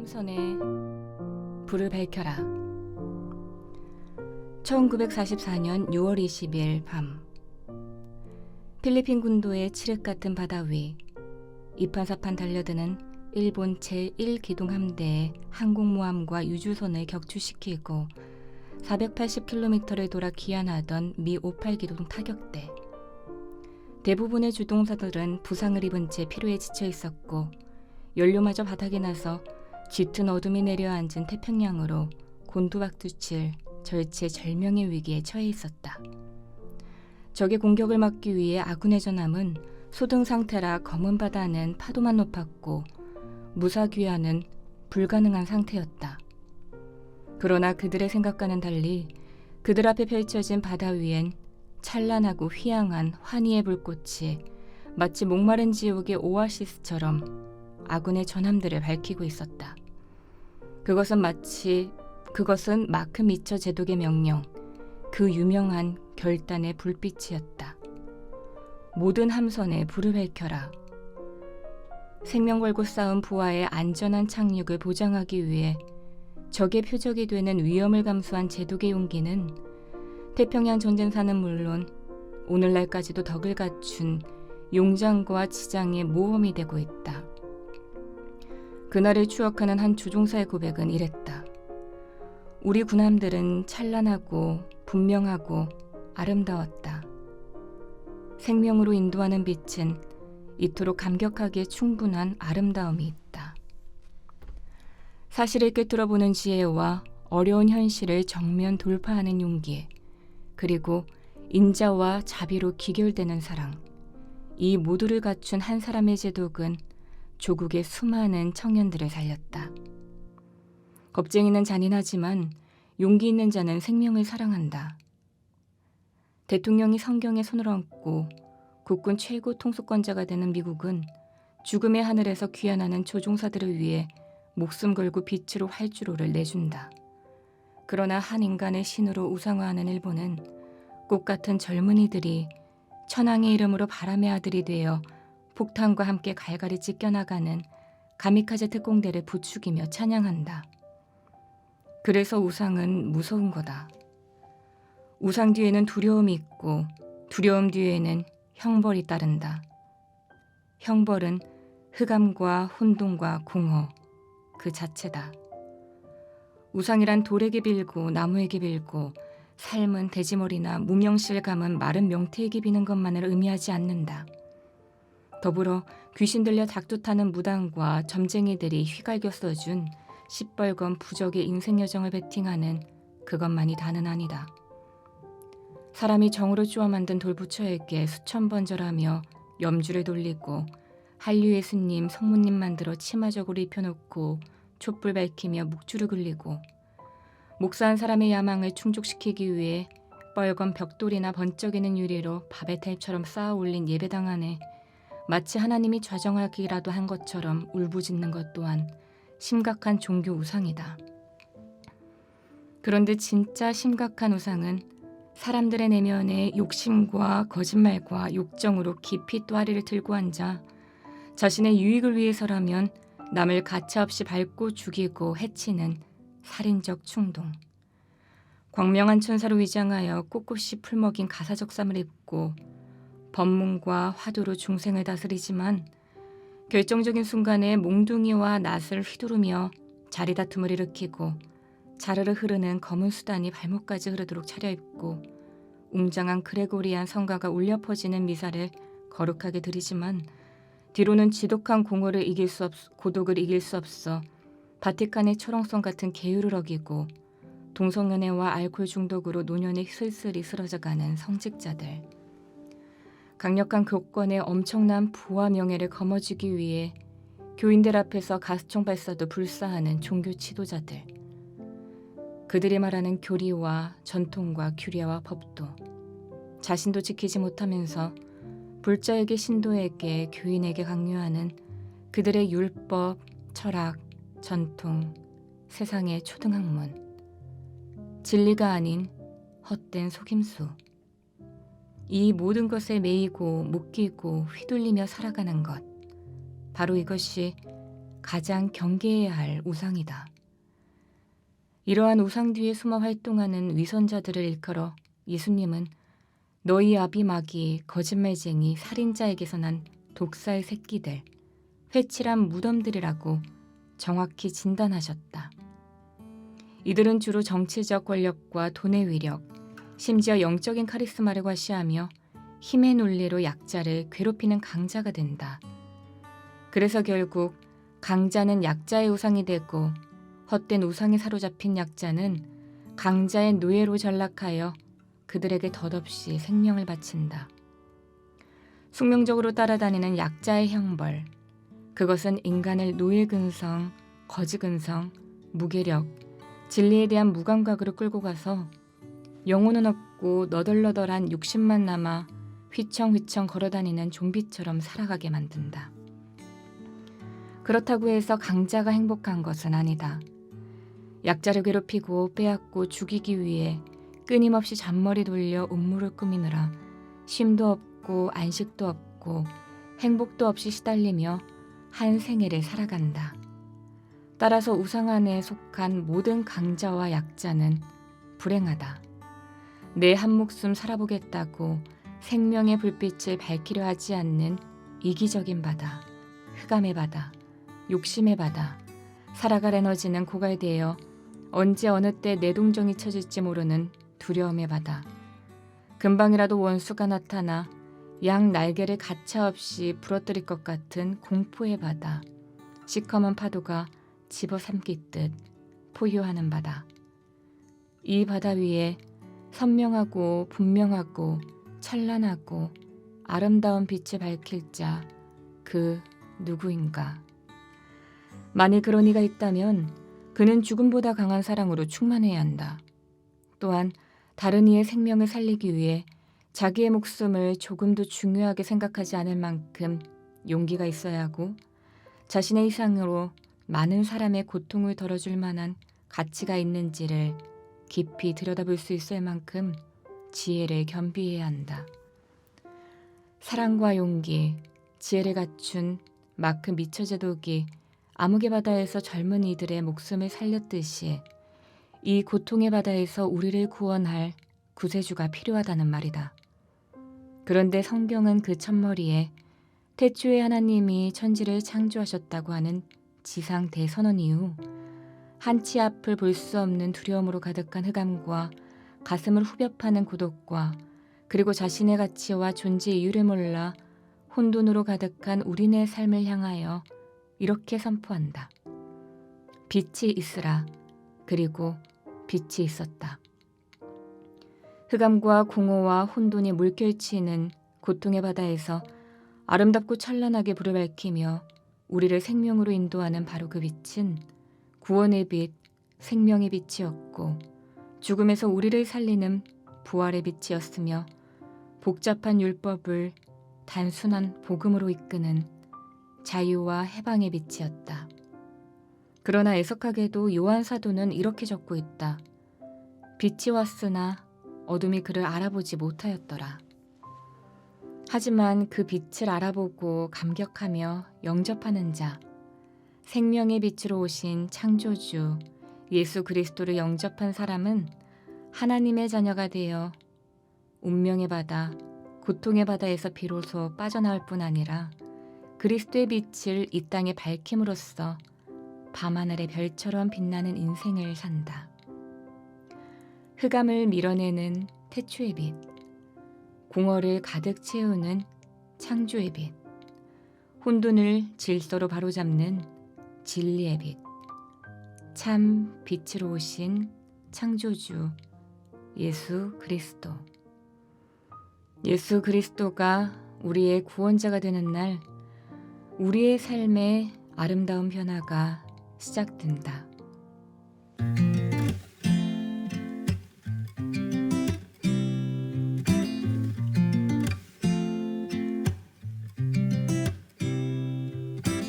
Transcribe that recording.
함선에 불을 밝혀라. 1944년 6월 20일 밤, 필리핀 군도의 칠흑 같은 바다 위 이판사판 달려드는 일본 제1기동함대의 항공모함과 유주선을 격추시키고 480km를 돌아 귀환하던 미 58기동 타격대. 대부분의 주동사들은 부상을 입은 채 피로에 지쳐 있었고 연료마저 바닥에 나서 짙은 어둠이 내려앉은 태평양으로 곤두박두칠 절체절명의 위기에 처해 있었다. 적의 공격을 막기 위해 아군의 전함은 소등 상태라 검은 바다는 파도만 높았고 무사 귀환은 불가능한 상태였다. 그러나 그들의 생각과는 달리 그들 앞에 펼쳐진 바다 위엔 찬란하고 휘황한 환희의 불꽃이 마치 목마른 지옥의 오아시스처럼 아군의 전함들을 밝히고 있었다. 그것은 마크 미처 제독의 명령, 그 유명한 결단의 불빛이었다. 모든 함선에 불을 밝혀라. 생명 걸고 싸운 부하의 안전한 착륙을 보장하기 위해 적의 표적이 되는 위험을 감수한 제독의 용기는 태평양 전쟁사는 물론 오늘날까지도 덕을 갖춘 용장과 지장의 모험이 되고 있다. 그날을 추억하는 한 주종사의 고백은 이랬다. 우리 군함들은 찬란하고 분명하고 아름다웠다. 생명으로 인도하는 빛은 이토록 감격하기에 충분한 아름다움이 있다. 사실을 꿰뚫어 보는 지혜와 어려운 현실을 정면 돌파하는 용기, 그리고 인자와 자비로 기결되는 사랑, 이 모두를 갖춘 한 사람의 제독은 조국의 수많은 청년들을 살렸다. 겁쟁이는 잔인하지만 용기 있는 자는 생명을 사랑한다. 대통령이 성경에 손을 얹고 국군 최고 통수권자가 되는 미국은 죽음의 하늘에서 귀환하는 조종사들을 위해 목숨 걸고 빛으로 활주로를 내준다. 그러나 한 인간의 신으로 우상화하는 일본은 꽃 같은 젊은이들이 천황의 이름으로 바람의 아들이 되어 폭탄과 함께 갈갈이 찢겨나가는 가미카제 특공대를 부추기며 찬양한다. 그래서 우상은 무서운 거다. 우상 뒤에는 두려움이 있고 두려움 뒤에는 형벌이 따른다. 형벌은 흑암과 혼돈과 공허 그 자체다. 우상이란 돌에게 빌고 나무에게 빌고 삶은 돼지머리나 무명실 감은 마른 명태에게 비는 것만을 의미하지 않는다. 더불어 귀신 들려 닭도 타는 무당과 점쟁이들이 휘갈겨 써준 시뻘건 부적의 인생 여정을 베팅하는 그것만이 다는 아니다. 사람이 정으로 쪼아 만든 돌부처에게 수천 번 절하며 염주를 돌리고 한류의 스님, 성모님 만들어 치마적으로 입혀놓고 촛불 밝히며 묵주를 굴리고 목사한 사람의 야망을 충족시키기 위해 뻘건 벽돌이나 번쩍이는 유리로 밥의 탭처럼 쌓아 올린 예배당 안에 마치 하나님이 좌정하기라도 한 것처럼 울부짖는 것 또한 심각한 종교 우상이다. 그런데 진짜 심각한 우상은 사람들의 내면에 욕심과 거짓말과 욕정으로 깊이 또아리를 들고 앉아 자신의 유익을 위해서라면 남을 가차없이 밟고 죽이고 해치는 살인적 충동. 광명한 천사로 위장하여 꼿꼿이 풀먹인 가사적 쌈을 입고 법문과 화두로 중생을 다스리지만 결정적인 순간에 몽둥이와 낫을 휘두르며 자리다툼을 일으키고 자르르 흐르는 검은 수단이 발목까지 흐르도록 차려입고 웅장한 그레고리안 성가가 울려 퍼지는 미사를 거룩하게 드리지만 뒤로는 지독한 고독을 이길 수 없어 바티칸의 철옹성 같은 계율을 어기고 동성연애와 알코올 중독으로 노년에 슬슬이 쓰러져가는 성직자들. 강력한 교권의 엄청난 부와 명예를 거머쥐기 위해 교인들 앞에서 가스총 발사도 불사하는 종교 지도자들. 그들이 말하는 교리와 전통과 규례와 법도 자신도 지키지 못하면서 불자에게 신도에게 교인에게 강요하는 그들의 율법, 철학, 전통, 세상의 초등학문. 진리가 아닌 헛된 속임수. 이 모든 것에 매이고 묶이고 휘둘리며 살아가는 것. 바로 이것이 가장 경계해야 할 우상이다. 이러한 우상 뒤에 숨어 활동하는 위선자들을 일컬어 예수님은 너희 아비 마귀, 거짓말쟁이, 살인자에게서 난 독사의 새끼들, 회칠한 무덤들이라고 정확히 진단하셨다. 이들은 주로 정치적 권력과 돈의 위력, 심지어 영적인 카리스마를 과시하며 힘의 논리로 약자를 괴롭히는 강자가 된다. 그래서 결국 강자는 약자의 우상이 되고 헛된 우상에 사로잡힌 약자는 강자의 노예로 전락하여 그들에게 덧없이 생명을 바친다. 숙명적으로 따라다니는 약자의 형벌, 그것은 인간을 노예 근성, 거지 근성, 무계력, 진리에 대한 무감각으로 끌고 가서 영혼은 없고 너덜너덜한 육신만 남아 휘청휘청 걸어다니는 좀비처럼 살아가게 만든다. 그렇다고 해서 강자가 행복한 것은 아니다. 약자를 괴롭히고 빼앗고 죽이기 위해 끊임없이 잔머리 돌려 음모를 꾸미느라 쉼도 없고 안식도 없고 행복도 없이 시달리며 한 생애를 살아간다. 따라서 우상 안에 속한 모든 강자와 약자는 불행하다. 내 한 목숨 살아보겠다고 생명의 불빛을 밝히려 하지 않는 이기적인 바다, 흑암의 바다, 욕심의 바다, 살아갈 에너지는 고갈되어 언제 어느 때 내동정이 쳐질지 모르는 두려움의 바다, 금방이라도 원수가 나타나 양 날개를 가차없이 부러뜨릴 것 같은 공포의 바다, 시커먼 파도가 집어삼키듯 포효하는 바다. 이 바다 위에 선명하고 분명하고 찬란하고 아름다운 빛을 밝힐 자, 그 누구인가. 만일 그런 이가 있다면 그는 죽음보다 강한 사랑으로 충만해야 한다. 또한 다른 이의 생명을 살리기 위해 자기의 목숨을 조금도 중요하게 생각하지 않을 만큼 용기가 있어야 하고 자신의 이상으로 많은 사람의 고통을 덜어줄 만한 가치가 있는지를 깊이 들여다볼 수 있을 만큼 지혜를 겸비해야 한다. 사랑과 용기, 지혜를 갖춘 마크 미처제독이 암흑의 바다에서 젊은 이들의 목숨을 살렸듯이 이 고통의 바다에서 우리를 구원할 구세주가 필요하다는 말이다. 그런데 성경은 그 첫머리에 태초에 하나님이 천지를 창조하셨다고 하는 지상 대선언 이후 한치 앞을 볼 수 없는 두려움으로 가득한 흑암과 가슴을 후벼 파는 고독과 그리고 자신의 가치와 존재 이유를 몰라 혼돈으로 가득한 우리네 삶을 향하여 이렇게 선포한다. 빛이 있으라. 그리고 빛이 있었다. 흑암과 공허와 혼돈이 물결치는 고통의 바다에서 아름답고 찬란하게 불을 밝히며 우리를 생명으로 인도하는 바로 그 빛은 구원의 빛, 생명의 빛이었고 죽음에서 우리를 살리는 부활의 빛이었으며 복잡한 율법을 단순한 복음으로 이끄는 자유와 해방의 빛이었다. 그러나 애석하게도 요한 사도는 이렇게 적고 있다. 빛이 왔으나 어둠이 그를 알아보지 못하였더라. 하지만 그 빛을 알아보고 감격하며 영접하는 자, 생명의 빛으로 오신 창조주 예수 그리스도를 영접한 사람은 하나님의 자녀가 되어 운명의 바다, 고통의 바다에서 비로소 빠져나올 뿐 아니라 그리스도의 빛을 이 땅에 밝힘으로써 밤하늘의 별처럼 빛나는 인생을 산다. 흑암을 밀어내는 태초의 빛, 공허를 가득 채우는 창조의 빛, 혼돈을 질서로 바로잡는 진리의 빛, 참 빛으로 오신 창조주 예수 그리스도. 예수 그리스도가 우리의 구원자가 되는 날 우리의 삶의 아름다운 변화가 시작된다.